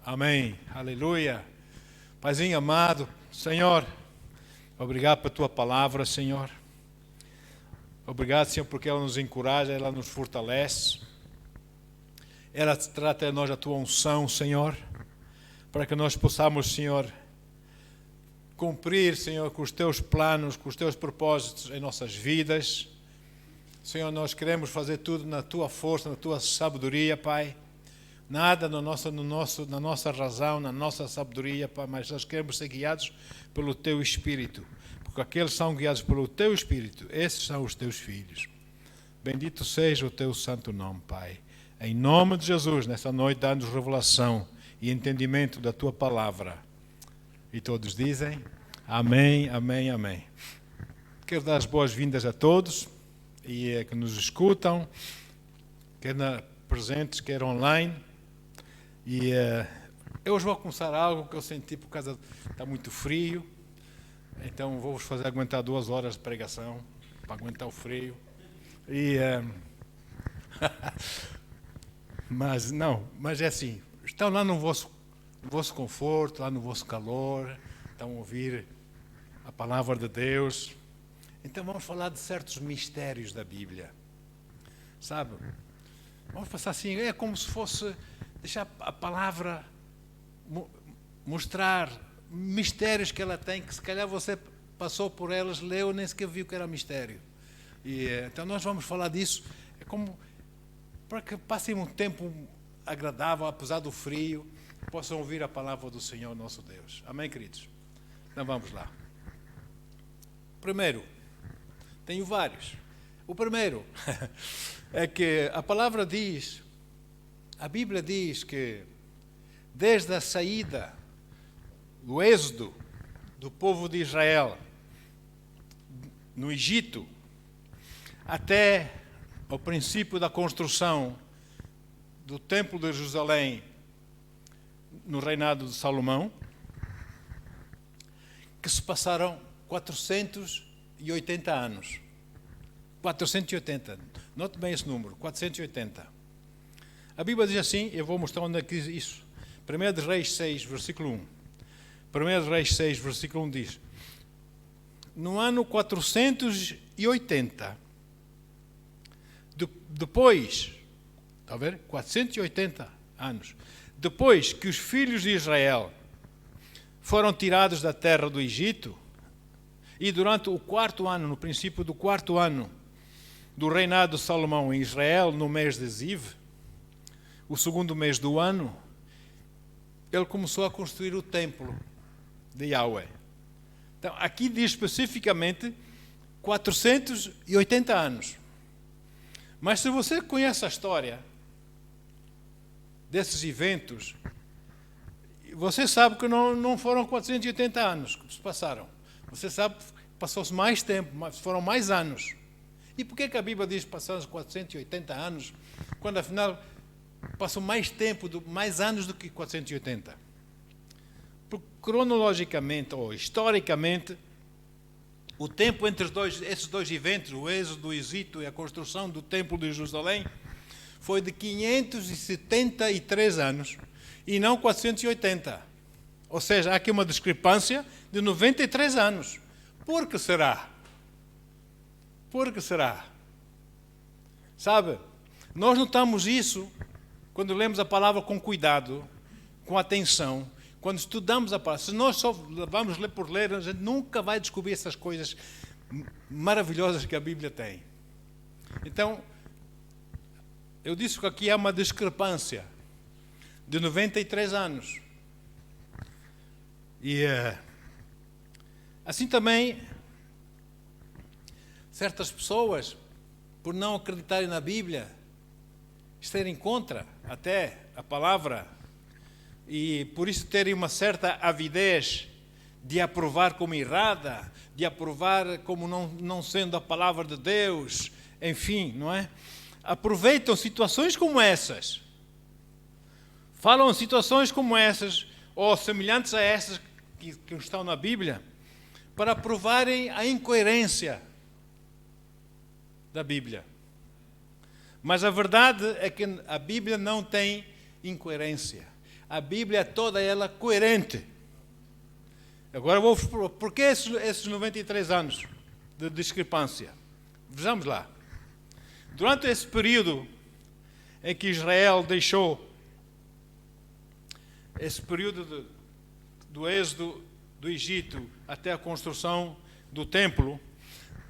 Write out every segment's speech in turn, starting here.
Amém. Aleluia. Paizinho amado, Senhor, obrigado pela Tua palavra, Senhor. Obrigado, Senhor, porque ela nos encoraja, ela nos fortalece. Ela trata de nós a Tua unção, Senhor, para que nós possamos, Senhor, cumprir, Senhor, com os Teus planos, com os Teus propósitos em nossas vidas. Senhor, nós queremos fazer tudo na Tua força, na Tua sabedoria, Pai. Nada na nossa razão, na nossa sabedoria, Pai, mas nós queremos ser guiados pelo Teu Espírito. Porque aqueles que são guiados pelo Teu Espírito, esses são os Teus filhos. Bendito seja o Teu santo nome, Pai. Em nome de Jesus, nessa noite, dá-nos revelação e entendimento da Tua palavra. E todos dizem, amém, amém, amém. Quero dar as boas-vindas a todos e que nos escutam, quer presentes, quer online. E eu hoje vou começar algo que eu senti por causa está muito frio, então vou-vos fazer aguentar 2 horas de pregação para aguentar o frio. E mas é assim, estão lá no vosso conforto, lá no vosso calor, estão a ouvir a palavra de Deus. Então vamos falar de certos mistérios da Bíblia, sabe? Vamos passar assim, é como se fosse deixar a palavra mostrar mistérios que ela tem, que se calhar você passou por elas, leu, nem sequer viu que era mistério. E então nós vamos falar disso, é como para que passem um tempo agradável, apesar do frio, possam ouvir a palavra do Senhor nosso Deus. Amém, queridos? Então vamos lá. Primeiro, tenho vários. O primeiro é que a palavra diz, a Bíblia diz que desde a saída, do êxodo do povo de Israel no Egito, até o princípio da construção do Templo de Jerusalém no reinado de Salomão, que se passaram 480 anos. 480. Note bem esse número, 480. A Bíblia diz assim, eu vou mostrar onde é que diz isso. 1 Reis 6, versículo 1. 1 Reis 6, versículo 1 diz: no ano 480, depois, está a ver? 480 anos, depois que os filhos de Israel foram tirados da terra do Egito, e durante o 4º ano, no princípio do 4º ano do reinado de Salomão em Israel, no mês de Ziv, o 2º mês do ano, ele começou a construir o templo de Yahweh. Então, aqui diz especificamente 480 anos. Mas se você conhece a história desses eventos, você sabe que não foram 480 anos que se passaram. Você sabe que passou-se mais tempo, mas foram mais anos. E por que a Bíblia diz que passaram 480 anos, quando afinal passou mais tempo, mais anos do que 480? Porque cronologicamente ou historicamente, o tempo entre esses dois eventos, o êxodo do Egito e a construção do Templo de Jerusalém, foi de 573 anos e não 480. Ou seja, há aqui uma discrepância de 93 anos. Por que será? Por que será? Sabe, nós notamos isso quando lemos a palavra com cuidado, com atenção, quando estudamos a palavra. Se nós só vamos ler por ler, a gente nunca vai descobrir essas coisas maravilhosas que a Bíblia tem. Então, eu disse que aqui há uma discrepância de 93 anos. E assim também, certas pessoas, por não acreditarem na Bíblia, estarem contra até a palavra, e por isso terem uma certa avidez de aprovar como errada, de aprovar como não sendo a palavra de Deus, enfim, não é? Aproveitam situações como essas, falam situações como essas, ou semelhantes a essas que estão na Bíblia, para provarem a incoerência da Bíblia. Mas a verdade é que a Bíblia não tem incoerência. a Bíblia é toda ela coerente. Agora, por que esses 93 anos de discrepância? Vejamos lá. Durante esse período em que Israel deixou, esse período do êxodo do Egito até a construção do templo,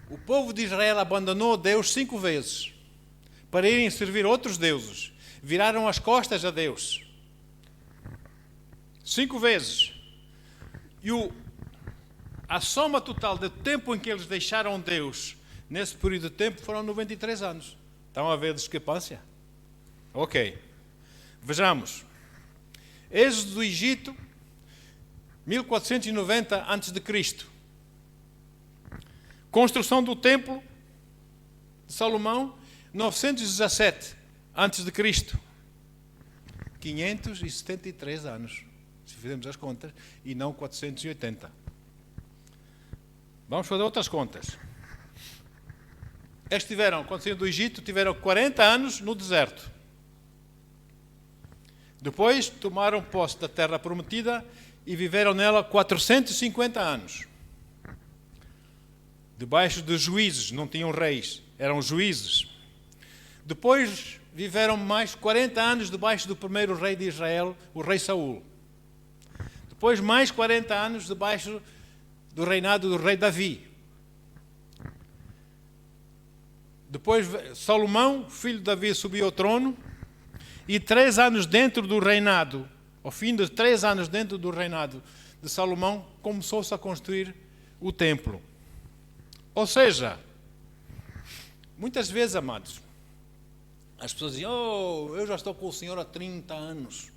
o povo de Israel abandonou Deus 5 vezes para irem servir outros deuses. Viraram as costas a Deus 5 vezes. E a soma total do tempo em que eles deixaram Deus nesse período de tempo foram 93 anos. Estão a ver discrepância? Ok. Vejamos. Êxodo do Egito, 1490 a.C. Construção do templo de Salomão, 917 a.C. 573 anos, se fizermos as contas, e não 480. Vamos fazer outras contas. Eles tiveram, quando saíram do Egito, tiveram 40 anos no deserto. Depois tomaram posse da terra prometida e viveram nela 450 anos. Debaixo de juízes, não tinham reis, eram juízes. Depois viveram mais 40 anos debaixo do primeiro rei de Israel, o rei Saul. Depois mais 40 anos debaixo do reinado do rei Davi. Depois Salomão, filho de Davi, subiu ao trono e 3 anos dentro do reinado, ao fim de 3 anos dentro do reinado de Salomão, começou-se a construir o templo. Ou seja, muitas vezes, amados, as pessoas dizem, eu já estou com o Senhor há 30 anos.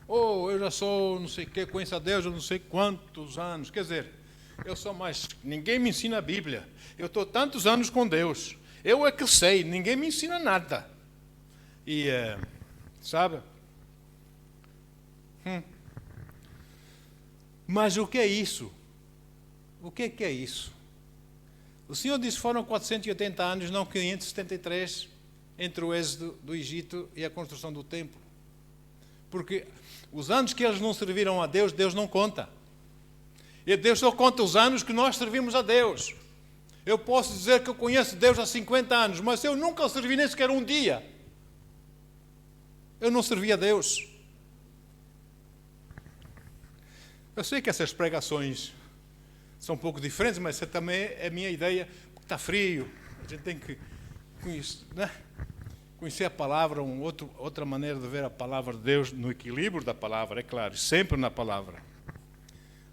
Eu já sou não sei o que, conheço a Deus há não sei quantos anos. Quer dizer, eu sou mais... Ninguém me ensina a Bíblia. Eu estou tantos anos com Deus. Eu é que sei, ninguém me ensina nada. E, sabe? Mas o que é isso? O que é isso? O Senhor disse que foram 480 anos, não 573, entre o êxodo do Egito e a construção do templo. Porque os anos que eles não serviram a Deus, Deus não conta. E Deus só conta os anos que nós servimos a Deus. Eu posso dizer que eu conheço Deus há 50 anos, mas eu nunca o servi nem sequer um dia. Eu não servi a Deus. Eu sei que essas pregações são um pouco diferentes, mas essa também é a minha ideia, porque está frio, a gente tem que conhecer, né? Conhecer a palavra, outra maneira de ver a palavra de Deus, no equilíbrio da palavra, é claro, sempre na palavra.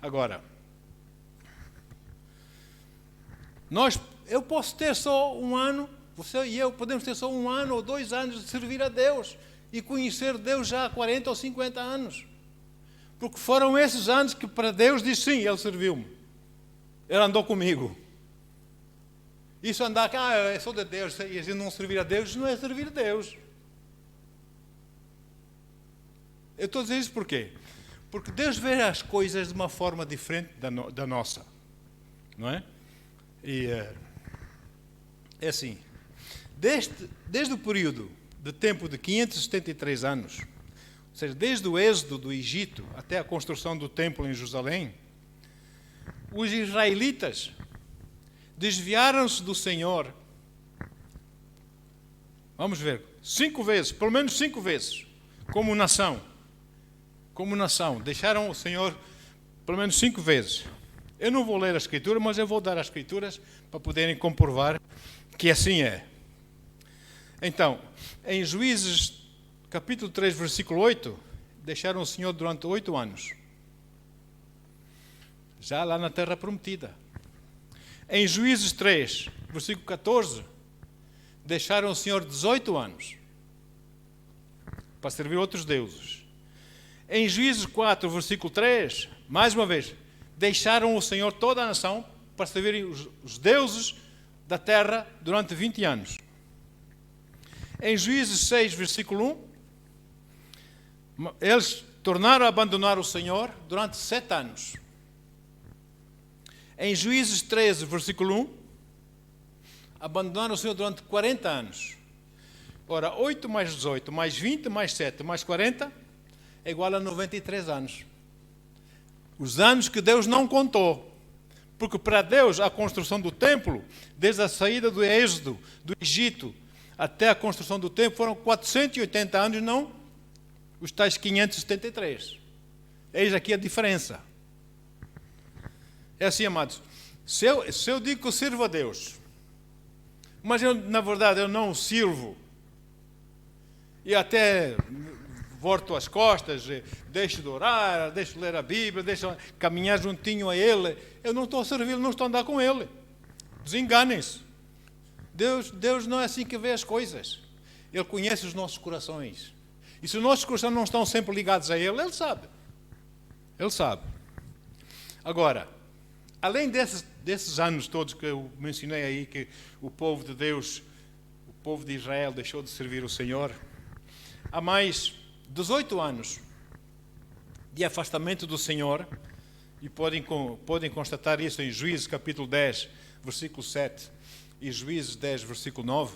Agora, eu posso ter só um ano, você e eu podemos ter só 1 ano ou 2 anos de servir a Deus e conhecer Deus já há 40 ou 50 anos. Porque foram esses anos que para Deus diz sim, Ele serviu-me. Ele andou comigo. Isso andar, eu sou de Deus, e a gente não servir a Deus, não é servir a Deus. Eu estou a dizer isso por quê? Porque Deus vê as coisas de uma forma diferente da nossa. Não é? E é assim, desde o período de tempo de 573 anos, ou seja, desde o êxodo do Egito até a construção do templo em Jerusalém, os israelitas desviaram-se do Senhor, vamos ver, 5 vezes, pelo menos 5 vezes, como nação, deixaram o Senhor pelo menos 5 vezes. Eu não vou ler a Escritura, mas eu vou dar as Escrituras para poderem comprovar que assim é. Então, em Juízes, capítulo 3, versículo 8, deixaram o Senhor durante 8 anos. Já lá na terra prometida. Em Juízes 3, versículo 14, deixaram o Senhor 18 anos para servir outros deuses. Em Juízes 4, versículo 3, mais uma vez, deixaram o Senhor, toda a nação, para servirem os deuses da terra durante 20 anos. Em Juízes 6, versículo 1, eles tornaram a abandonar o Senhor durante 7 anos. Em Juízes 13, versículo 1, abandonaram o Senhor durante 40 anos. Ora, 8 mais 18, mais 20, mais 7, mais 40, é igual a 93 anos. Os anos que Deus não contou. Porque para Deus a construção do templo, desde a saída do Êxodo, do Egito, até a construção do templo, foram 480 anos, não os tais 573. Eis aqui a diferença. É assim, amados. Se eu digo que eu sirvo a Deus, mas na verdade eu não o sirvo, e até volto as costas, deixo de orar, deixo de ler a Bíblia, deixo de caminhar juntinho a Ele, eu não estou a servir, não estou a andar com Ele. Desenganem-se. Deus não é assim que vê as coisas. Ele conhece os nossos corações. E se os nossos corações não estão sempre ligados a Ele, Ele sabe. Ele sabe. Agora, além desses anos todos que eu mencionei aí, que o povo de Deus, o povo de Israel deixou de servir o Senhor, há mais 18 anos de afastamento do Senhor, e podem constatar isso em Juízes capítulo 10, versículo 7, e Juízes 10, versículo 9.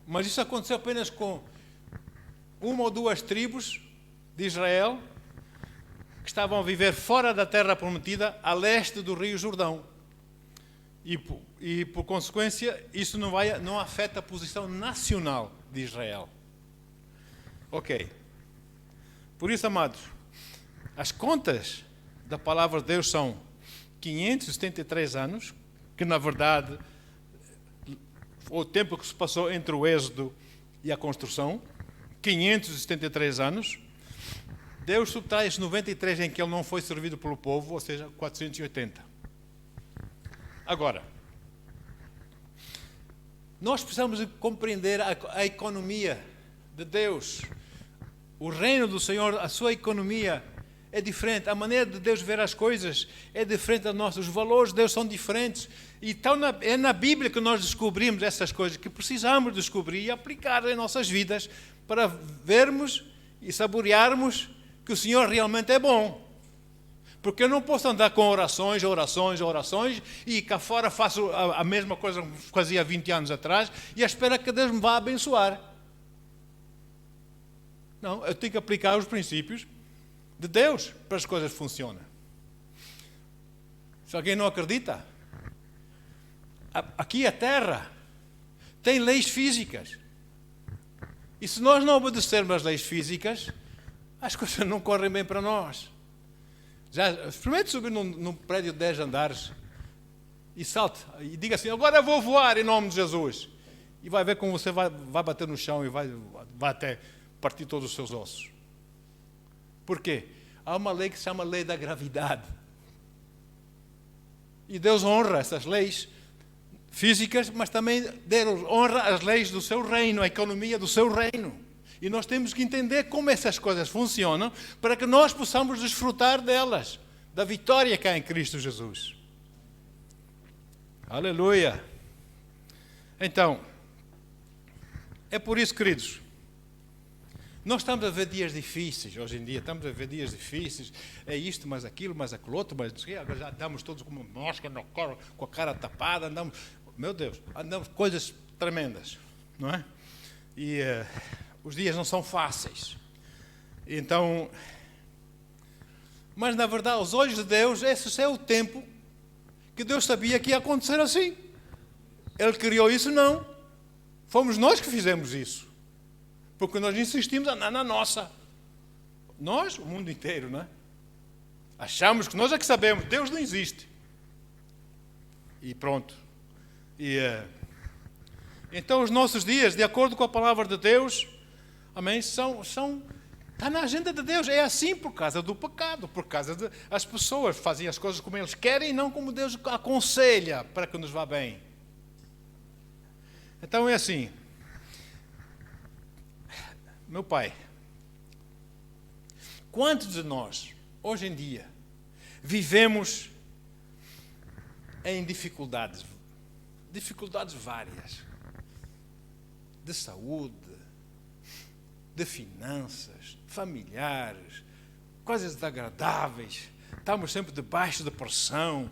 Mas isso aconteceu apenas com uma ou duas tribos de Israel que estavam a viver fora da terra prometida, a leste do rio Jordão. E por consequência, isso não afeta a posição nacional de Israel. Ok. Por isso, amados, as contas da palavra de Deus são 573 anos, que na verdade o tempo que se passou entre o Êxodo e a construção, 573 anos. Deus subtrai os 93 em que ele não foi servido pelo povo, ou seja, 480. Agora, nós precisamos compreender a economia de Deus. O reino do Senhor, a sua economia é diferente. A maneira de Deus ver as coisas é diferente da nossa. Os valores de Deus são diferentes. Então é na Bíblia que nós descobrimos essas coisas que precisamos descobrir e aplicar em nossas vidas para vermos e saborearmos que o Senhor realmente é bom. Porque eu não posso andar com orações e cá fora faço a mesma coisa que fazia 20 anos atrás e espero que Deus me vá abençoar. Não, eu tenho que aplicar os princípios de Deus para as coisas funcionem. Se alguém não acredita, aqui a terra tem leis físicas. E se nós não obedecermos às leis físicas, as coisas não correm bem para nós. Experimente subir num prédio de 10 andares e salte e diga assim: agora eu vou voar em nome de Jesus. E vai ver como você vai bater no chão e vai até partir todos os seus ossos. Por quê? Há uma lei que se chama lei da gravidade. E Deus honra essas leis físicas, mas também Deus honra as leis do seu reino, a economia do seu reino. E nós temos que entender como essas coisas funcionam para que nós possamos desfrutar delas, da vitória que há em Cristo Jesus. Aleluia! Então, é por isso, queridos, nós estamos a ver dias difíceis hoje em dia, estamos a ver dias difíceis, é isto, mais aquilo, mais aquilo outro, mas agora já andamos todos como mosca na cara, com a cara tapada, andamos, meu Deus, andamos coisas tremendas, não é? E os dias não são fáceis. Então, mas na verdade, aos olhos de Deus, esse é o tempo que Deus sabia que ia acontecer assim. Ele criou isso? Não. Fomos nós que fizemos isso. Porque nós insistimos na nossa. Nós, o mundo inteiro, não é? Achamos que nós é que sabemos. Deus não existe. E pronto. Então, os nossos dias, de acordo com a palavra de Deus, amém, está na agenda de Deus. É assim por causa do pecado, por causa de as pessoas fazem as coisas como eles querem e não como Deus aconselha para que nos vá bem. Então é assim. Meu pai, quantos de nós, hoje em dia, vivemos em dificuldades várias, de saúde, de finanças, familiares, coisas desagradáveis, estamos sempre debaixo de pressão,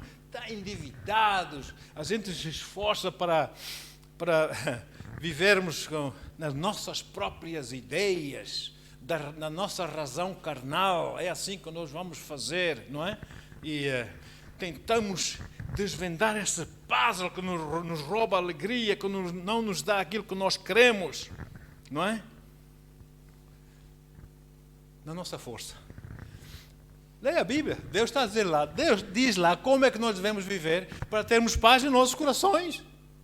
endividados, a gente se esforça para vivermos nas nossas próprias ideias na nossa razão carnal, é assim que nós vamos fazer, não é? E tentamos desvendar esse puzzle que nos rouba a alegria, que não nos dá aquilo que nós queremos, não é? Na nossa força. Leia a Bíblia, Deus está a dizer lá, Deus diz lá como é que nós devemos viver para termos paz em nossos corações.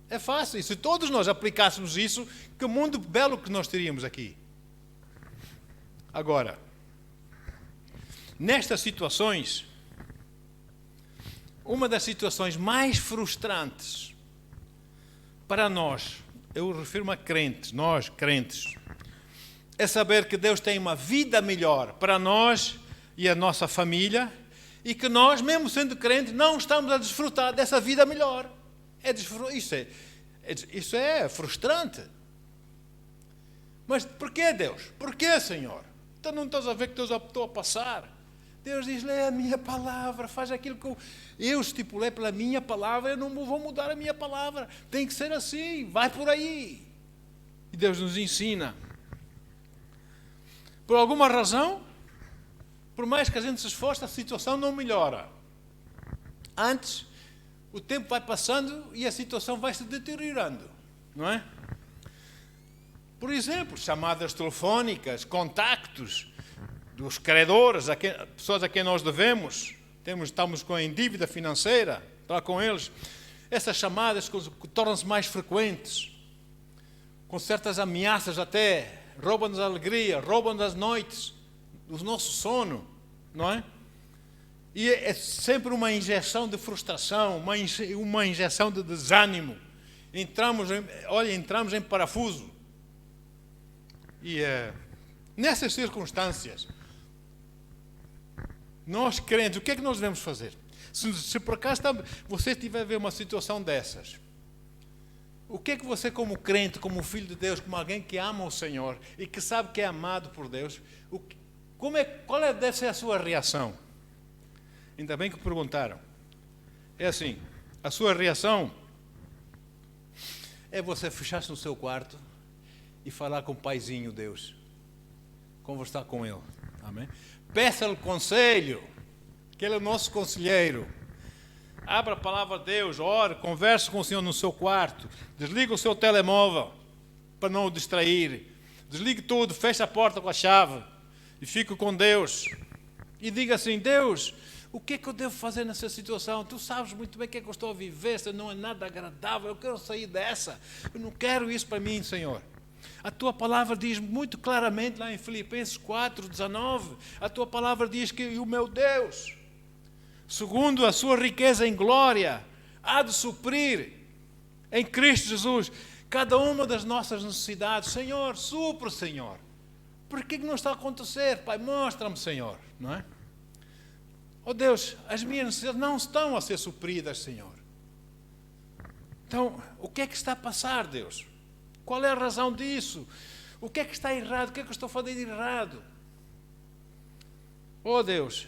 É fácil, e se todos nós aplicássemos isso, que mundo belo que nós teríamos aqui. Agora, nestas situações, uma das situações mais frustrantes para nós, eu refiro-me a crentes, nós crentes, é saber que Deus tem uma vida melhor para nós e a nossa família, e que nós, mesmo sendo crentes, não estamos a desfrutar dessa vida melhor. Isso é frustrante. Mas porquê, Deus? Porquê, Senhor? Então não estás a ver que Deus optou a passar? Deus diz, lê a minha palavra, faz aquilo que eu estipulei pela minha palavra, eu não vou mudar a minha palavra. Tem que ser assim, vai por aí. E Deus nos ensina. Por alguma razão, por mais que a gente se esforce, a situação não melhora. Antes, o tempo vai passando e a situação vai se deteriorando, não é? Por exemplo, chamadas telefónicas, contactos dos credores, pessoas a quem nós devemos, estamos em dívida financeira, para com eles. Essas chamadas que tornam-se mais frequentes, com certas ameaças até, roubam-nos a alegria, roubam-nos as noites, o nosso sono, não é? E é sempre uma injeção de frustração, uma injeção de desânimo. Entramos em parafuso. E nessas circunstâncias, nós crentes, o que é que nós devemos fazer? Se por acaso você estiver a ver uma situação dessas, o que é que você, como crente, como filho de Deus, como alguém que ama o Senhor e que sabe que é amado por Deus, qual deve ser a sua reação? Ainda bem que perguntaram. É assim, a sua reação é você fechar-se no seu quarto e falar com o Paizinho Deus. Conversar com Ele. Amém? Peça-lhe conselho, que Ele é o nosso conselheiro. Abra a palavra de Deus, ore, converse com o Senhor no seu quarto. Desliga o seu telemóvel para não o distrair. Desligue tudo, feche a porta com a chave e fique com Deus. E diga assim, Deus, o que é que eu devo fazer nessa situação? Tu sabes muito bem o que é que eu estou a viver, isso não é nada agradável, eu quero sair dessa. Eu não quero isso para mim, Senhor. A tua palavra diz muito claramente lá em Filipenses 4:19, a tua palavra diz que o meu Deus, segundo a sua riqueza em glória, há de suprir em Cristo Jesus cada uma das nossas necessidades. Senhor, supre, Senhor. Por que não está a acontecer? Pai, mostra-me, Senhor. Não é? Oh Deus, as minhas necessidades não estão a ser supridas, Senhor. Então, o que é que está a passar, Deus? Qual é a razão disso? O que é que está errado? O que é que eu estou fazendo errado? Oh Deus,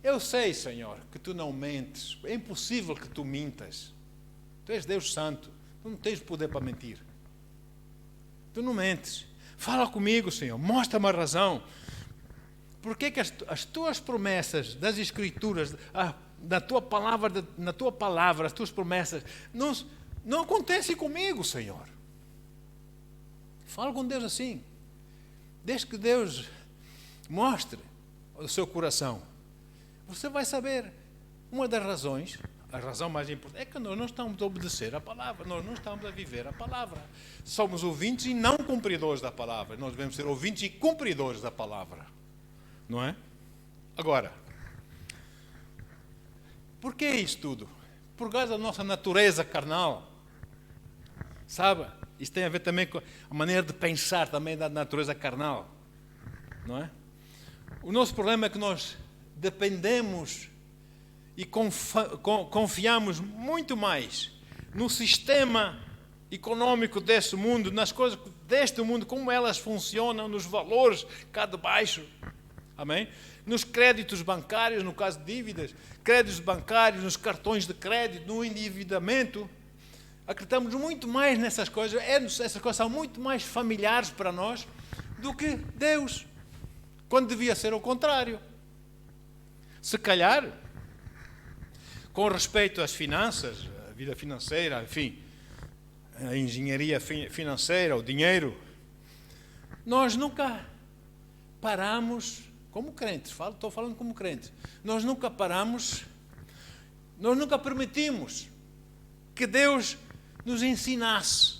eu sei, Senhor, que Tu não mentes. É impossível que Tu mintas. Tu és Deus Santo. Tu não tens poder para mentir. Tu não mentes. Fala comigo, Senhor. Mostra-me a razão. Por que que as Tuas promessas das Escrituras, na Tua palavra, as Tuas promessas, não acontecem comigo, Senhor? Fala com Deus assim. Deixe que Deus mostre o seu coração. Você vai saber. Uma das razões, a razão mais importante, é que nós não estamos a obedecer a palavra. Nós não estamos a viver a palavra. Somos ouvintes e não cumpridores da palavra. Nós devemos ser ouvintes e cumpridores da palavra. Não é? Agora, por que isso tudo? Por causa da nossa natureza carnal. Sabe? Isso tem a ver também com a maneira de pensar também da natureza carnal. Não é? O nosso problema é que nós dependemos e confiamos muito mais no sistema econômico deste mundo, nas coisas deste mundo, como elas funcionam, nos valores cá de baixo. Amém? Nos créditos bancários, no caso de dívidas, créditos bancários, nos cartões de crédito, no endividamento. Acreditamos muito mais nessas coisas, essas coisas são muito mais familiares para nós do que Deus. quando devia ser o contrário. Se calhar, com respeito às finanças, à vida financeira, enfim, a engenharia financeira, o dinheiro, nós nunca paramos, como crentes, estou falando como crentes, nós nunca paramos, nós nunca permitimos que Deus nos ensinasse,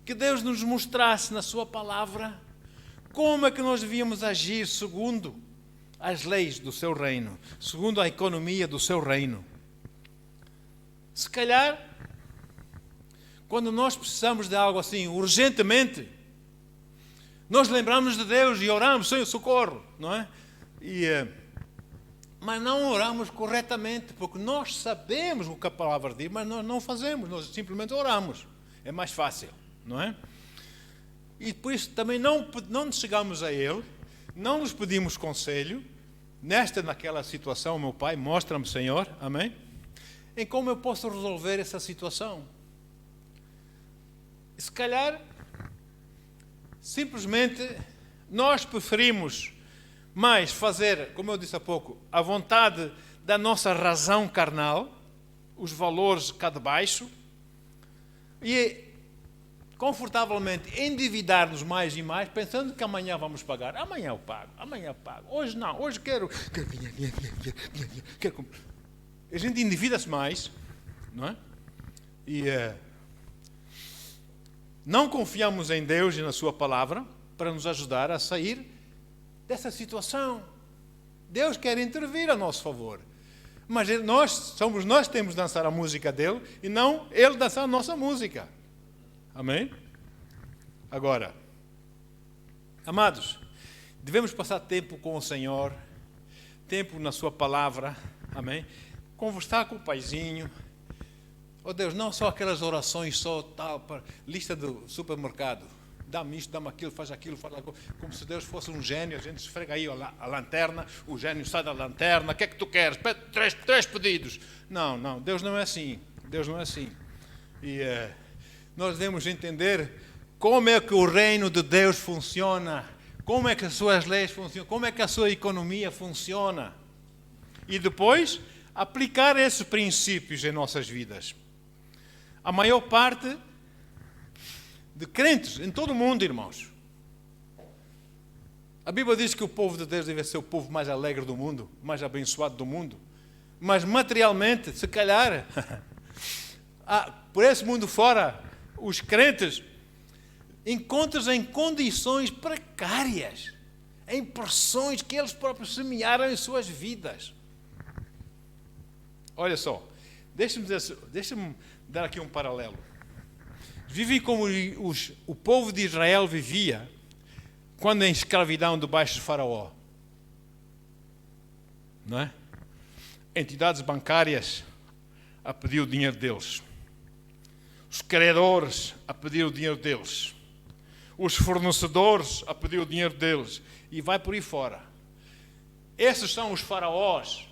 que Deus nos mostrasse na sua palavra como é que nós devíamos agir segundo as leis do seu reino, segundo a economia do seu reino. Se calhar, quando nós precisamos de algo assim urgentemente, nós lembramos de Deus e oramos, Senhor, socorro, não é? Mas não oramos corretamente, porque nós sabemos o que a palavra diz, mas nós não fazemos, nós simplesmente oramos. É mais fácil, não é? E depois também não chegamos a Ele, não nos pedimos conselho, naquela situação, meu Pai, mostra-me, Senhor, amém? Em como eu posso resolver essa situação. Se calhar, simplesmente, nós preferimos mais fazer, como eu disse há pouco, a vontade da nossa razão carnal, os valores cá de baixo, e confortavelmente endividar-nos mais e mais, pensando que amanhã vamos pagar. Amanhã eu pago, amanhã eu pago. Hoje não, hoje quero a gente endivida-se mais, não é? E não confiamos em Deus e na sua palavra para nos ajudar a sair dessa situação. Deus quer intervir a nosso favor, mas nós temos de dançar a música dele e não ele dançar a nossa música. Amém? Agora, amados, devemos passar tempo com o Senhor, tempo na sua palavra, amém? Conversar com o paizinho. Oh Deus, não só aquelas orações, só tal, para lista do supermercado. Dá-me isto, dá-me aquilo, faz aquilo, como se Deus fosse um gênio, a gente esfrega aí a lanterna, o gênio sai da lanterna, o que é que tu queres? Três pedidos. Não, Deus não é assim. Deus não é assim. E nós devemos entender como é que o reino de Deus funciona, como é que as suas leis funcionam, como é que a sua economia funciona. E depois, aplicar esses princípios em nossas vidas. A maior parte de crentes em todo o mundo, irmãos. A Bíblia diz que o povo de Deus deve ser o povo mais alegre do mundo, mais abençoado do mundo. Mas materialmente, se calhar, por esse mundo fora, os crentes encontram-se em condições precárias, em pressões que eles próprios semearam em suas vidas. Olha só, deixa-me dar aqui um paralelo. Vivem como o povo de Israel vivia quando em escravidão debaixo de Faraó. Não é? Entidades bancárias a pedir o dinheiro deles. Os credores a pedir o dinheiro deles. Os fornecedores a pedir o dinheiro deles. E vai por aí fora. Esses são os faraós.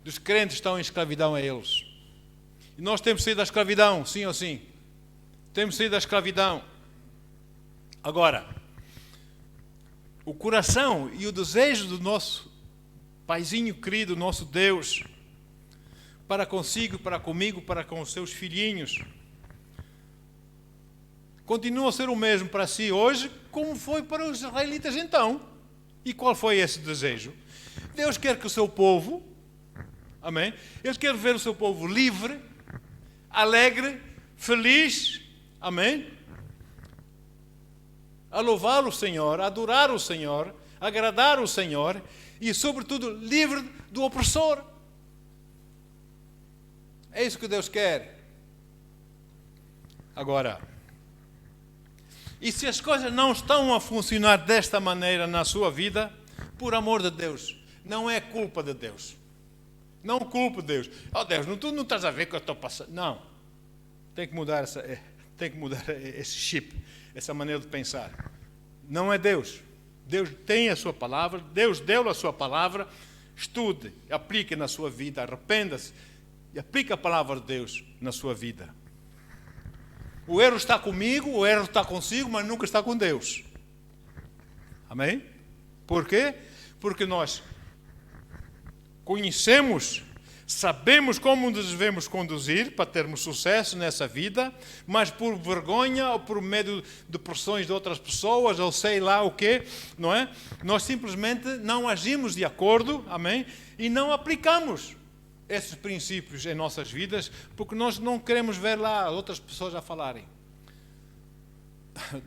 Os crentes estão em escravidão a eles. E nós temos saído da escravidão, sim ou sim? Temos saído da escravidão. Agora, o coração e o desejo do nosso Paizinho querido, nosso Deus, para consigo, para comigo, para com os seus filhinhos, continua a ser o mesmo para si hoje, como foi para os israelitas então. E qual foi esse desejo? Deus quer que o seu povo, amém? Ele quer ver o seu povo livre, alegre, feliz, amém? A louvar o Senhor, a adorar o Senhor, a agradar o Senhor e, sobretudo, livre do opressor. É isso que Deus quer. Agora, e se as coisas não estão a funcionar desta maneira na sua vida, por amor de Deus, não é culpa de Deus. Não culpe Deus. Oh Deus, tu não estás a ver o que eu estou passando. Não. Tem que mudar esse chip, essa maneira de pensar. Não é Deus. Deus tem a sua palavra, Deus deu a sua palavra, estude, aplique na sua vida, arrependa-se e aplique a palavra de Deus na sua vida. O erro está comigo, o erro está consigo, mas nunca está com Deus. Amém? Por quê? Porque nós conhecemos, sabemos como nos devemos conduzir para termos sucesso nessa vida, mas por vergonha ou por medo de pressões de outras pessoas ou sei lá o quê, não é? Nós simplesmente não agimos de acordo, amém? E não aplicamos esses princípios em nossas vidas porque nós não queremos ver lá outras pessoas a falarem.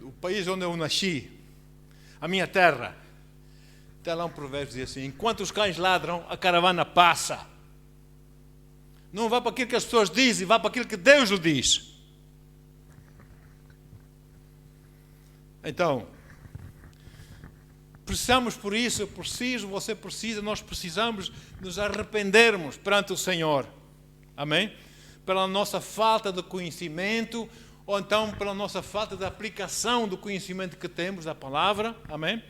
O país onde eu nasci, a minha terra, tem lá um provérbio que diz assim: enquanto os cães ladram, a caravana passa. Não vá para aquilo que as pessoas dizem, vá para aquilo que Deus lhe diz. Então, precisamos por isso, eu preciso, você precisa, nós precisamos nos arrependermos perante o Senhor. Amém? Pela nossa falta de conhecimento, ou então pela nossa falta de aplicação do conhecimento que temos da palavra. Amém?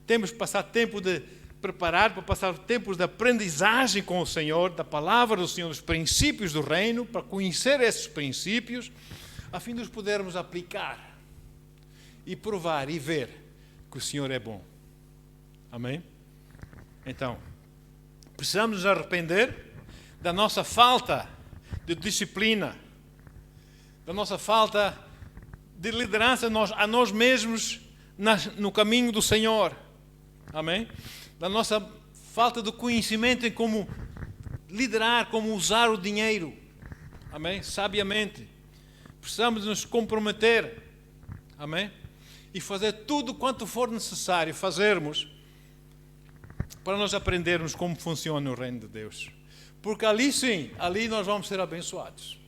Temos que passar tempo de preparar para passar tempos de aprendizagem com o Senhor, da palavra do Senhor, dos princípios do reino, para conhecer esses princípios, a fim de os podermos aplicar e provar e ver que o Senhor é bom. Amém? Então, precisamos nos arrepender da nossa falta de disciplina, da nossa falta de liderança a nós mesmos no caminho do Senhor. Amém? Da nossa falta de conhecimento em como liderar, como usar o dinheiro. Amém? Sabiamente. Precisamos nos comprometer. Amém? E fazer tudo quanto for necessário fazermos para nós aprendermos como funciona o reino de Deus. Porque ali sim, ali nós vamos ser abençoados.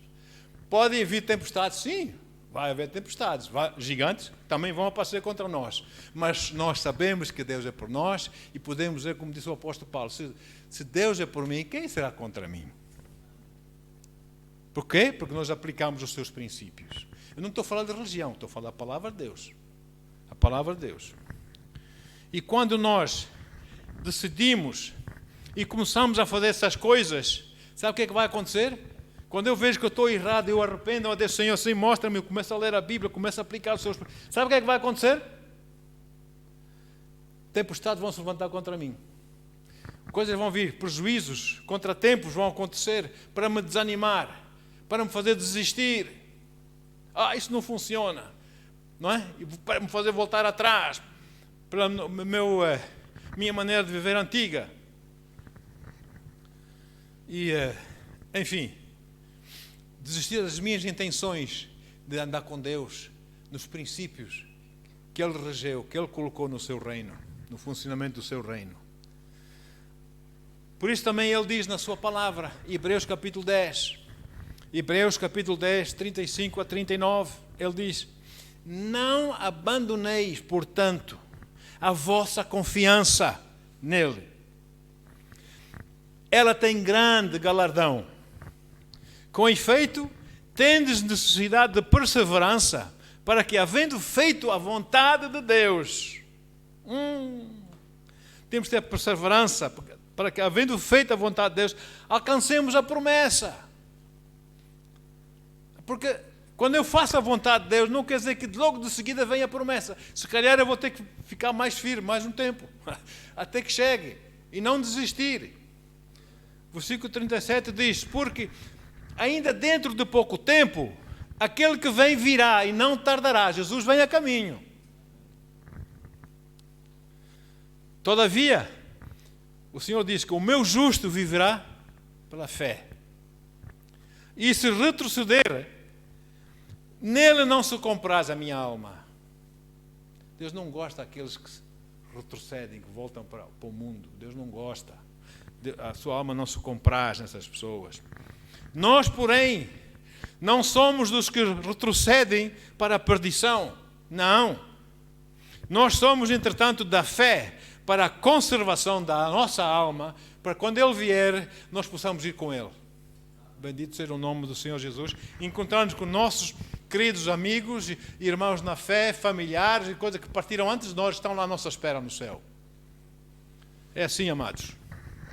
Podem vir tempestades, sim. Vai haver tempestades, gigantes também vão aparecer contra nós. Mas nós sabemos que Deus é por nós e podemos dizer, como disse o apóstolo Paulo, se Deus é por mim, quem será contra mim? Por quê? Porque nós aplicamos os seus princípios. Eu não estou falando de religião, estou falando da palavra de Deus. A palavra de Deus. E quando nós decidimos e começamos a fazer essas coisas, sabe o que é que vai acontecer? Quando eu vejo que eu estou errado, eu arrependo, eu digo, Senhor, Senhor, mostra-me, eu começo a ler a Bíblia, começo a aplicar os seus... Sabe o que é que vai acontecer? Tempestades vão se levantar contra mim. Coisas vão vir, prejuízos, contratempos vão acontecer para me desanimar, para me fazer desistir. Isso não funciona, não é? E para me fazer voltar atrás, pela minha maneira de viver antiga. E, enfim... desistir das minhas intenções de andar com Deus nos princípios que Ele regeu, que Ele colocou no seu reino, no funcionamento do seu reino. Por isso também Ele diz na sua palavra, Hebreus capítulo 10, 35 a 39, Ele diz: não abandoneis, portanto, a vossa confiança nele. Ela tem grande galardão. Com efeito, tendes necessidade de perseverança, para que, havendo feito a vontade de Deus, temos que ter perseverança, para que, havendo feito a vontade de Deus, alcancemos a promessa. Porque quando eu faço a vontade de Deus, não quer dizer que logo de seguida venha a promessa. Se calhar eu vou ter que ficar mais firme, mais um tempo, até que chegue, e não desistir. Versículo 37 diz: porque ainda dentro de pouco tempo, aquele que vem virá e não tardará. Jesus vem a caminho. Todavia, o Senhor diz que o meu justo viverá pela fé. E se retroceder, nele não se compraz a minha alma. Deus não gosta daqueles que retrocedem, que voltam para o mundo. Deus não gosta. A sua alma não se compraz nessas pessoas. Nós, porém, não somos dos que retrocedem para a perdição. Não. Nós somos, entretanto, da fé para a conservação da nossa alma, para quando Ele vier, nós possamos ir com Ele. Bendito seja o nome do Senhor Jesus. Encontramos com nossos queridos amigos, irmãos na fé, familiares e coisas que partiram antes de nós, estão lá à nossa espera no céu. É assim, amados.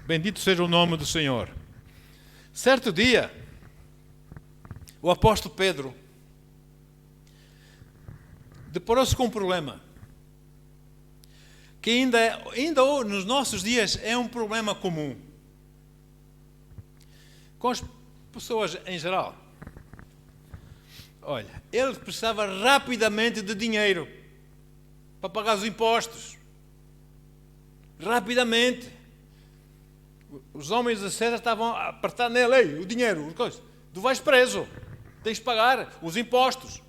Bendito seja o nome do Senhor. Certo dia, o apóstolo Pedro deparou-se com um problema. que ainda nos nossos dias é um problema comum com as pessoas em geral. Olha, ele precisava rapidamente de dinheiro para pagar os impostos. Rapidamente. Os homens de César estavam a apertar nele: ei, o dinheiro, tu vais preso, tens de pagar os impostos.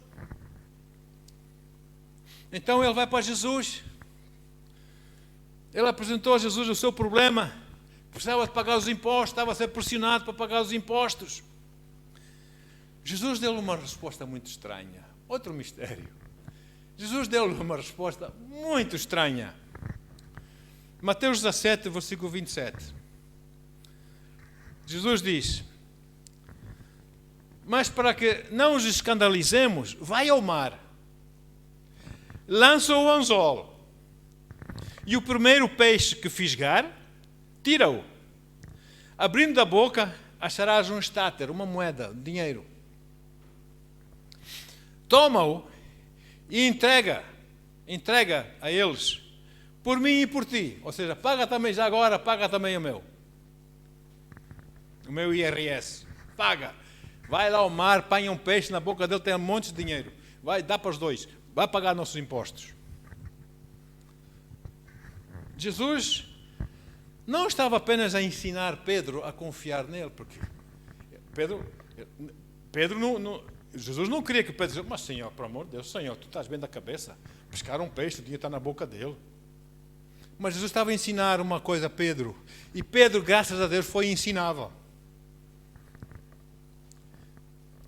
Então ele vai para Jesus. Ele apresentou a Jesus o seu problema. Precisava de pagar os impostos, estava a ser pressionado para pagar os impostos. Jesus deu-lhe uma resposta muito estranha. Outro mistério. Jesus deu-lhe uma resposta muito estranha. Mateus 17, versículo 27. Jesus diz: mas para que não os escandalizemos, vai ao mar, lança o anzol, e o primeiro peixe que fisgar, tira-o. Abrindo a boca, acharás um estáter, uma moeda, dinheiro. Toma-o e entrega a eles, por mim e por ti. Ou seja, paga também já agora, paga também o meu IRS. Paga. Vai lá ao mar, apanha um peixe, na boca dele tem um monte de dinheiro. Vai, dá para os dois. Vai pagar nossos impostos. Jesus não estava apenas a ensinar Pedro a confiar nele, porque Jesus não queria que Pedro dissesse: mas Senhor, por amor de Deus, Senhor, tu estás bem da cabeça, pescar um peixe, o dinheiro está na boca dele. Mas Jesus estava a ensinar uma coisa a Pedro, e Pedro, graças a Deus, foi ensinável.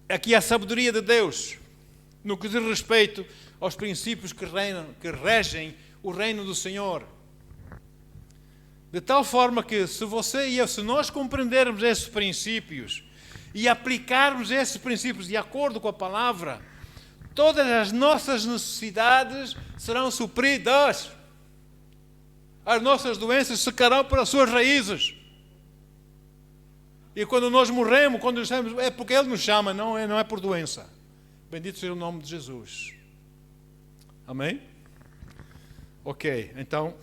Aqui a sabedoria de Deus, no que diz respeito aos princípios que regem o reino do Senhor. De tal forma que, se você e eu, se nós compreendermos esses princípios e aplicarmos esses princípios de acordo com a palavra, todas as nossas necessidades serão supridas. As nossas doenças secarão pelas suas raízes. E quando nós morremos, quando dizemos, é porque Ele nos chama, não é por doença. Bendito seja o nome de Jesus. Amém? Ok, então,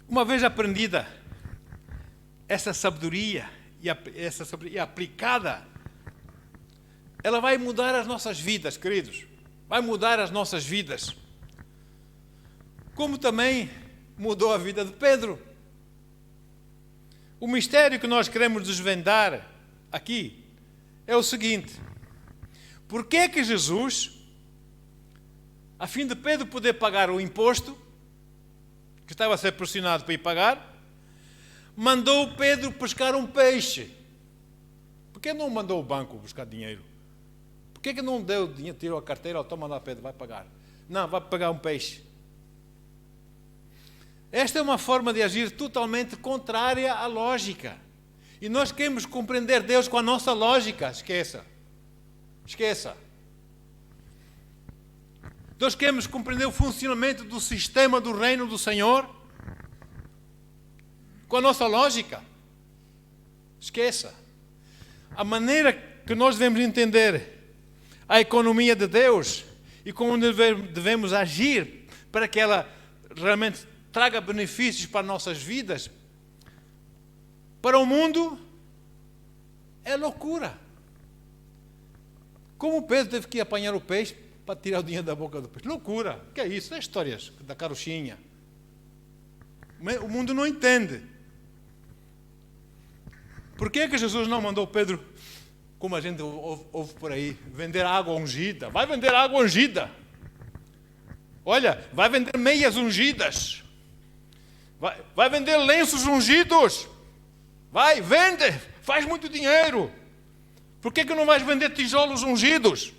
uma vez aprendida essa sabedoria e aplicada, ela vai mudar as nossas vidas, queridos. Vai mudar as nossas vidas. Como também mudou a vida de Pedro. O mistério que nós queremos desvendar aqui é o seguinte: por que é que Jesus, a fim de Pedro poder pagar o imposto, que estava a ser pressionado para ir pagar, mandou Pedro pescar um peixe? Por que não mandou o banco buscar dinheiro? Por que não deu dinheiro, tirou a carteira, toma lá Pedro, vai pagar? Não, vai pagar um peixe. Esta é uma forma de agir totalmente contrária à lógica. E nós queremos compreender Deus com a nossa lógica. Esqueça. Nós queremos compreender o funcionamento do sistema do reino do Senhor com a nossa lógica. Esqueça. A maneira que nós devemos entender a economia de Deus e como devemos agir para que ela realmente traga benefícios para nossas vidas, para o mundo, é loucura. Como Pedro teve que apanhar o peixe para tirar o dinheiro da boca do peixe? Loucura. O que é isso? É histórias da carochinha. O mundo não entende. Por que é que Jesus não mandou Pedro, como a gente ouve por aí, vender água ungida? Vai vender água ungida. Olha, vai vender meias ungidas. Vai vender lenços ungidos. Vai, vende. Faz muito dinheiro. Por que não vais vender tijolos ungidos?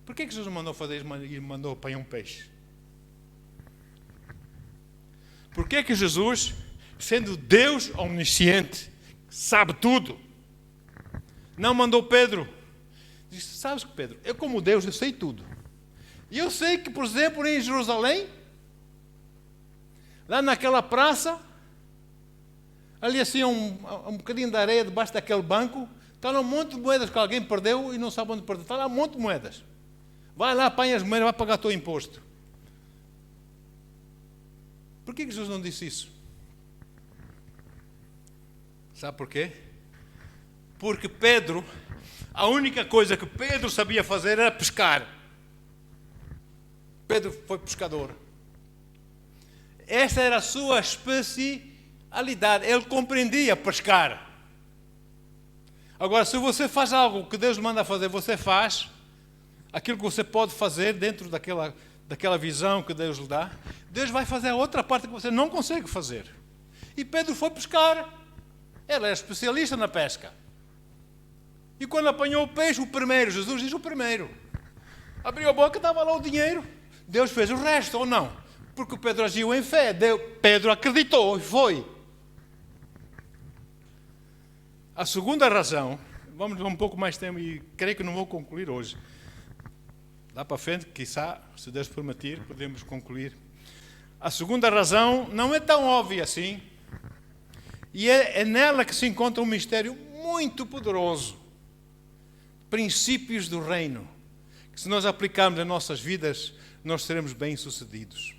Por que Jesus mandou fazer isso e mandou apanhar um peixe? Por que Jesus, sendo Deus omnisciente, sabe tudo, não mandou Pedro? Disse: sabes que, Pedro, eu como Deus, eu sei tudo. E eu sei que, por exemplo, em Jerusalém, lá naquela praça, ali assim um bocadinho de areia debaixo daquele banco, está lá um monte de moedas que alguém perdeu e não sabe onde perdeu. Está lá um monte de moedas. Vai lá, apanha as moedas, vai pagar o teu imposto. Por que Jesus não disse isso? Sabe por quê? Porque Pedro, a única coisa que Pedro sabia fazer era pescar. Pedro foi pescador. Essa era a sua especialidade. Ele compreendia pescar. Agora, se você faz algo que Deus manda fazer, você faz aquilo que você pode fazer dentro daquela visão que Deus lhe dá. Deus vai fazer a outra parte que você não consegue fazer. E Pedro foi pescar. Ele era especialista na pesca. E quando apanhou o peixe, o primeiro, Jesus diz o primeiro. Abriu a boca e estava lá o dinheiro. Deus fez o resto, ou não? Porque Pedro agiu em fé. Pedro acreditou e foi. A segunda razão, vamos dar um pouco mais tempo e creio que não vou concluir hoje. Lá para frente, quiçá, se Deus permitir, podemos concluir. A segunda razão não é tão óbvia assim. E é nela que se encontra um mistério muito poderoso. Princípios do reino. Que se nós aplicarmos em nossas vidas, nós seremos bem-sucedidos.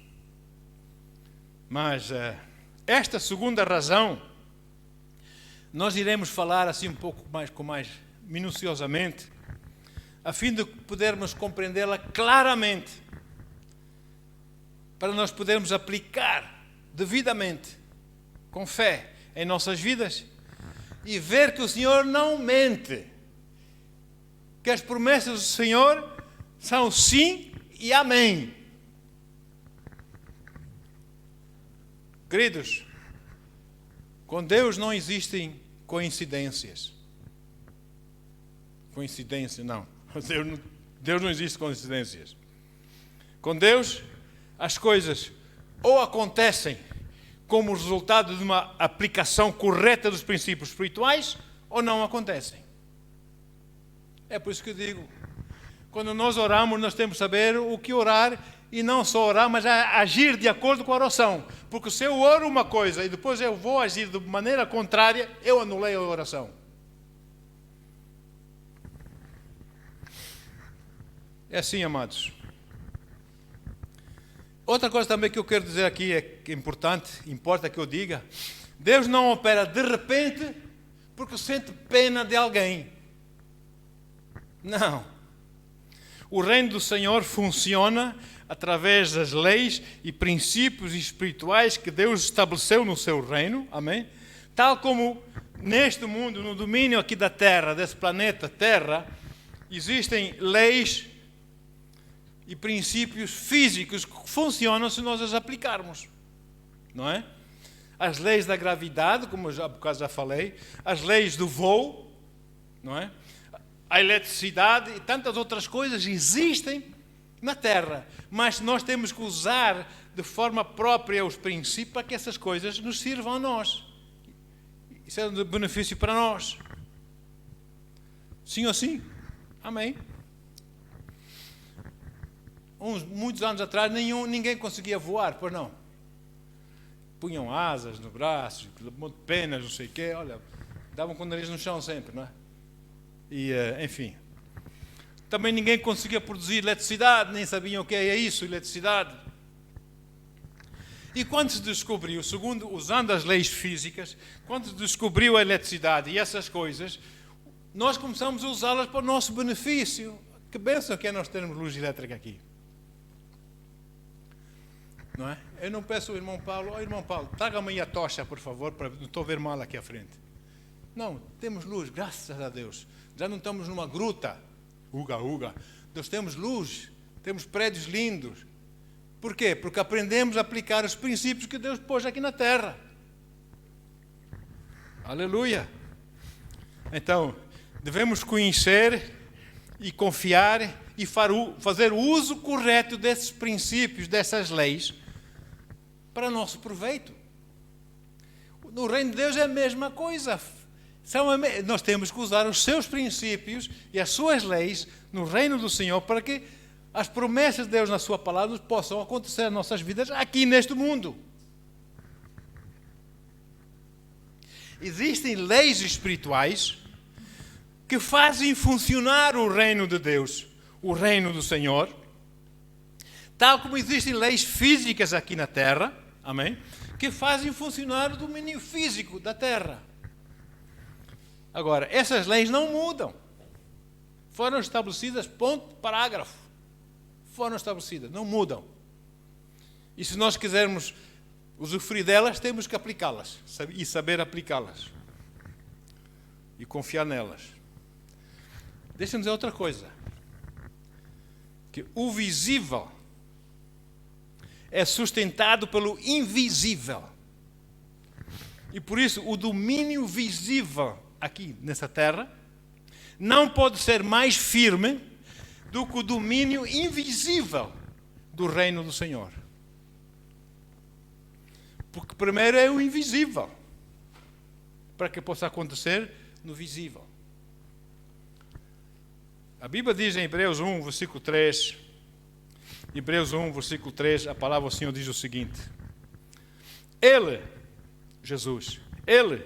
Mas esta segunda razão, nós iremos falar assim um pouco mais minuciosamente, a fim de podermos compreendê-la claramente, para nós podermos aplicar devidamente, com fé, em nossas vidas, e ver que o Senhor não mente, que as promessas do Senhor são sim e amém. Queridos, com Deus não existem coincidências. Coincidência, não. Deus não existe coincidências. Com Deus, as coisas ou acontecem como resultado de uma aplicação correta dos princípios espirituais, ou não acontecem. É por isso que eu digo, quando nós oramos, nós temos que saber o que orar, e não só orar, mas agir de acordo com a oração. Porque se eu oro uma coisa e depois eu vou agir de maneira contrária, eu anulei a oração. É assim, amados. Outra coisa também que eu quero dizer aqui, é que é importante, importa que eu diga, Deus não opera de repente porque sente pena de alguém. Não. O reino do Senhor funciona através das leis e princípios espirituais que Deus estabeleceu no seu reino, amém? Tal como neste mundo, no domínio aqui da Terra, desse planeta Terra, existem leis e princípios físicos que funcionam se nós as aplicarmos, não é? As leis da gravidade, como eu já falei, as leis do voo, não é? A eletricidade e tantas outras coisas existem na Terra, mas nós temos que usar de forma própria os princípios para que essas coisas nos sirvam a nós. Isso é de benefício para nós. Sim ou sim? Amém. Muitos anos atrás ninguém conseguia voar, pois não? Punham asas no braço, penas, não sei o quê, olha, davam com o nariz no chão sempre, não é? E, enfim. Também ninguém conseguia produzir eletricidade, nem sabiam o que é isso, eletricidade. E quando se descobriu, usando as leis físicas, quando se descobriu a eletricidade e essas coisas, nós começamos a usá-las para o nosso benefício. Que bênção que é nós termos luz elétrica aqui. Não é? Eu não peço ao irmão Paulo, irmão Paulo, traga-me aí a tocha, por favor, para não estou a ver mal aqui à frente. Não, temos luz, graças a Deus. Já não estamos numa gruta, uga. Nós temos luz, temos prédios lindos. Por quê? Porque aprendemos a aplicar os princípios que Deus pôs aqui na terra. Aleluia! Então, devemos conhecer e confiar e fazer o uso correto desses princípios, dessas leis, para nosso proveito. No reino de Deus é a mesma coisa. Nós temos que usar os seus princípios e as suas leis no reino do Senhor para que as promessas de Deus na sua palavra possam acontecer nas nossas vidas aqui neste mundo. Existem leis espirituais que fazem funcionar o reino de Deus. o reino do Senhor, tal como existem leis físicas aqui na terra, amém? Que fazem funcionar o domínio físico da terra. Agora, essas leis não mudam. Foram estabelecidas, ponto, parágrafo. Foram estabelecidas, não mudam. E se nós quisermos usufruir delas, temos que aplicá-las e saber aplicá-las. E confiar nelas. Deixa-me dizer outra coisa. Que o visível é sustentado pelo invisível. E por isso o domínio visível aqui nessa terra não pode ser mais firme do que o domínio invisível do reino do Senhor. Porque primeiro é o invisível, para que possa acontecer no visível. A Bíblia diz em Hebreus 1, versículo 3, Hebreus 1, versículo 3, a palavra do Senhor diz o seguinte: Ele, Jesus, Ele,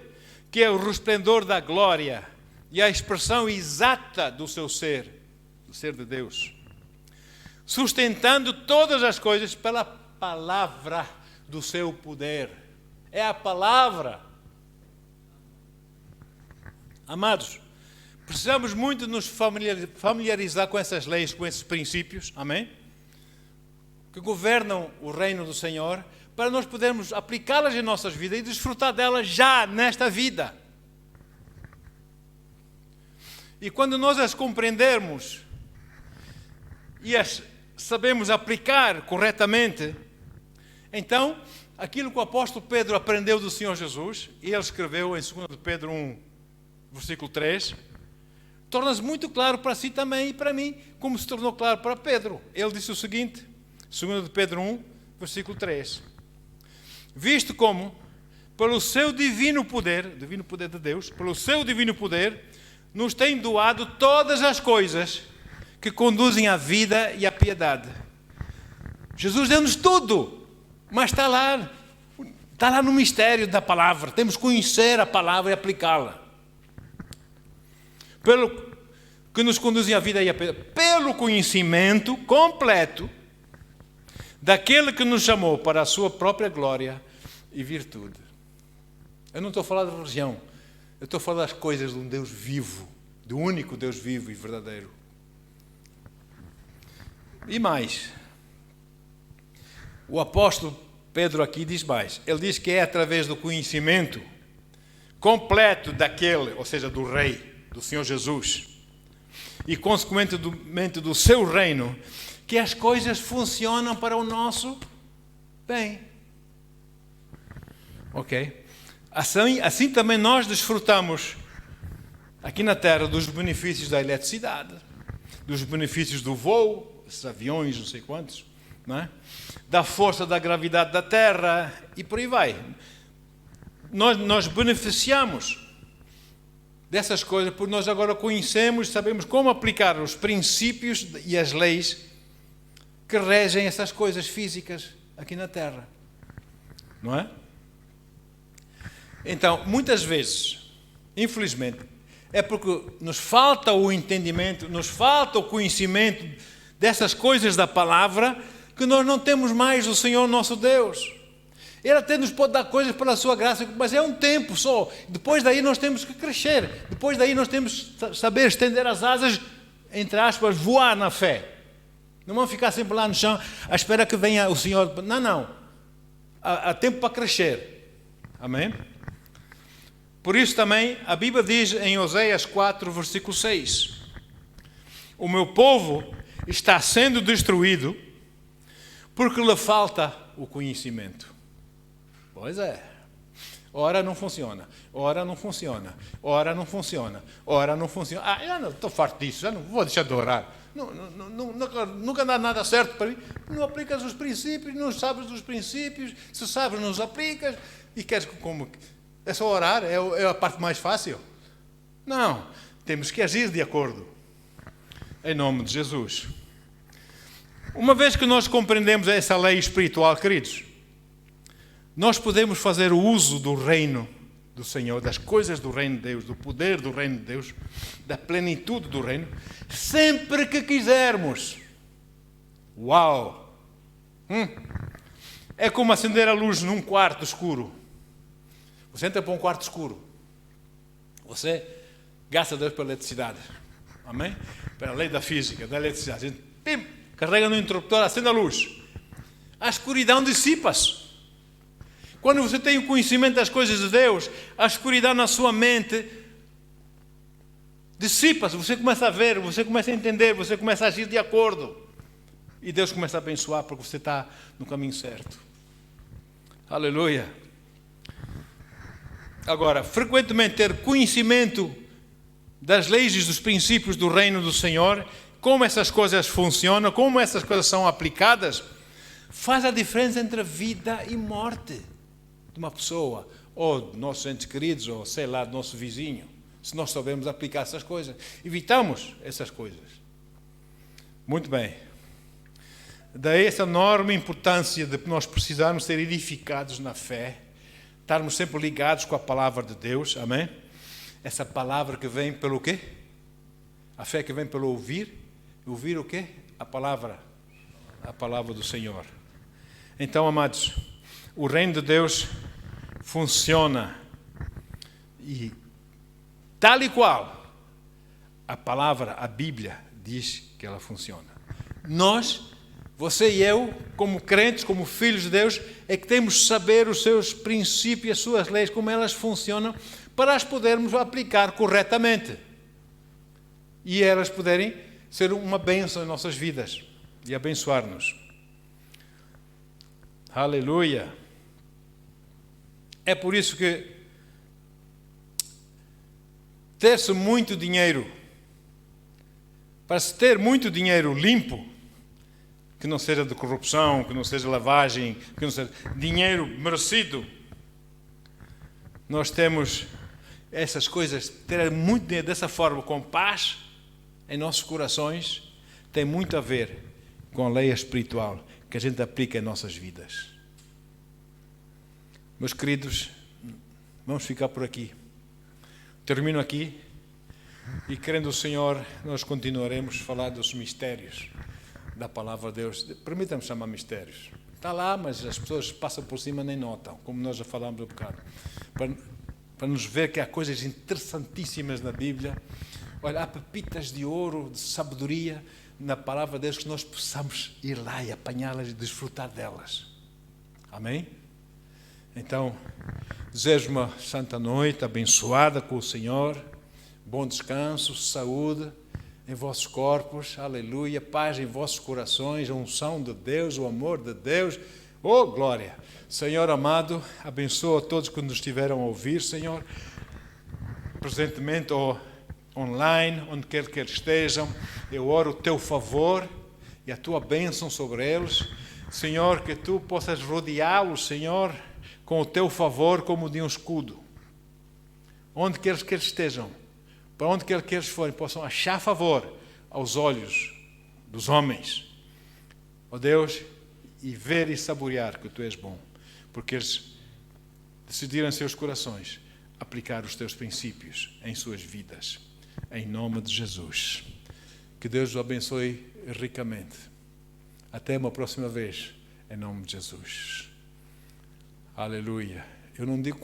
que é o resplendor da glória e a expressão exata do seu ser, do ser de Deus, sustentando todas as coisas pela palavra do seu poder. É a palavra. Amados, precisamos muito nos familiarizar com essas leis, com esses princípios, amém? Que governam o reino do Senhor, para nós podermos aplicá-las em nossas vidas e desfrutar delas já nesta vida. E quando nós as compreendermos e as sabemos aplicar corretamente, então, aquilo que o apóstolo Pedro aprendeu do Senhor Jesus, e ele escreveu em 2 Pedro 1, versículo 3, torna-se muito claro para si também e para mim, como se tornou claro para Pedro. Ele disse o seguinte, 2 Pedro 1, versículo 3. Visto como, pelo seu divino poder de Deus, pelo seu divino poder, nos tem doado todas as coisas que conduzem à vida e à piedade. Jesus deu-nos tudo, mas está lá no mistério da palavra. Temos que conhecer a palavra e aplicá-la. Pelo que nos conduzem à vida e à piedade, pelo conhecimento completo daquele que nos chamou para a sua própria glória e virtude. Eu não estou a falar de religião, eu estou a falar das coisas de um Deus vivo, do único Deus vivo e verdadeiro. E mais, o apóstolo Pedro aqui diz mais, ele diz que é através do conhecimento completo daquele, ou seja, do Rei, do Senhor Jesus, e consequentemente do seu reino, que as coisas funcionam para o nosso bem. Ok? Assim também nós desfrutamos aqui na Terra dos benefícios da eletricidade, dos benefícios do voo, esses aviões, não sei quantos, não é? Da força da gravidade da Terra e por aí vai. Nós beneficiamos dessas coisas porque nós agora conhecemos, sabemos como aplicar os princípios e as leis que regem essas coisas físicas aqui na Terra. Não é? Então, muitas vezes, infelizmente, é porque nos falta o entendimento, nos falta o conhecimento dessas coisas da palavra, que nós não temos mais o Senhor nosso Deus. Ele até nos pode dar coisas pela sua graça, mas é um tempo só. Depois daí nós temos que crescer. Depois daí nós temos que saber estender as asas, entre aspas, voar na fé. Não vamos ficar sempre lá no chão à espera que venha o Senhor. Não. Há tempo para crescer. Amém? Por isso também a Bíblia diz em Oséias 4, versículo 6. O meu povo está sendo destruído porque lhe falta o conhecimento. Pois é. Ora não funciona, ora não funciona, ora não funciona, ora não funciona. Já não estou farto disso, já não vou deixar de orar. Nunca dá nada certo para mim. Não aplicas os princípios, não sabes dos princípios, se sabes, não os aplicas. E queres como? É só orar? É a parte mais fácil? Não, temos que agir de acordo. Em nome de Jesus. Uma vez que nós compreendemos essa lei espiritual, queridos, nós podemos fazer o uso do reino do Senhor, das coisas do reino de Deus, do poder do reino de Deus, da plenitude do reino, sempre que quisermos. Uau! É como acender a luz num quarto escuro. Você entra para um quarto escuro. Você gasta Deus pela eletricidade. Amém? Pela lei da física, da eletricidade. A gente, pim, carrega no interruptor, acende a luz. A escuridão dissipa-se. Quando você tem o conhecimento das coisas de Deus, a escuridão na sua mente dissipa-se. Você começa a ver, você começa a entender, você começa a agir de acordo. E Deus começa a abençoar porque você está no caminho certo. Aleluia. Agora, frequentemente ter conhecimento das leis e dos princípios do reino do Senhor, como essas coisas funcionam, como essas coisas são aplicadas, faz a diferença entre a vida e morte de uma pessoa, ou de nossos entes queridos, ou sei lá, do nosso vizinho. Se nós soubermos aplicar essas coisas, evitamos essas coisas. Muito bem. Daí essa enorme importância de nós precisarmos ser edificados na fé, estarmos sempre ligados com a palavra de Deus, amém? Essa palavra que vem pelo quê? A fé que vem pelo ouvir. Ouvir o quê? A palavra do Senhor. Então, amados, o reino de Deus funciona e tal e qual a palavra, a Bíblia, diz que ela funciona. Nós, você e eu, como crentes, como filhos de Deus, é que temos de saber os seus princípios, as suas leis, como elas funcionam, para as podermos aplicar corretamente. E elas poderem ser uma bênção em nossas vidas e abençoar-nos. Aleluia! É por isso que ter-se muito dinheiro, para se ter muito dinheiro limpo, que não seja de corrupção, que não seja lavagem, que não seja dinheiro merecido, nós temos essas coisas, ter muito dinheiro dessa forma, com paz em nossos corações, tem muito a ver com a lei espiritual que a gente aplica em nossas vidas. Meus queridos, vamos ficar por aqui. Termino aqui e, querendo o Senhor, nós continuaremos a falar dos mistérios da palavra de Deus. Permita-me chamar mistérios. Está lá, mas as pessoas passam por cima e nem notam, como nós já falámos um bocado. Para nos ver que há coisas interessantíssimas na Bíblia. Olha, há pepitas de ouro, de sabedoria na palavra de Deus, que nós possamos ir lá e apanhá-las e desfrutar delas. Amém? Então, desejo uma santa noite, abençoada com o Senhor, bom descanso, saúde em vossos corpos, aleluia, paz em vossos corações, a unção de Deus, o amor de Deus, oh glória! Senhor amado, abençoa a todos que nos estiveram a ouvir, Senhor, presentemente ou online, onde quer que eles estejam, eu oro o teu favor e a tua bênção sobre eles, Senhor, que tu possas rodeá-los, Senhor, com o teu favor como de um escudo, onde quer que eles estejam, para onde quer que eles forem, possam achar favor aos olhos dos homens, ó Deus, e ver e saborear que tu és bom, porque eles decidiram em seus corações aplicar os teus princípios em suas vidas, em nome de Jesus. Que Deus os abençoe ricamente. Até uma próxima vez, em nome de Jesus. Aleluia. Eu não digo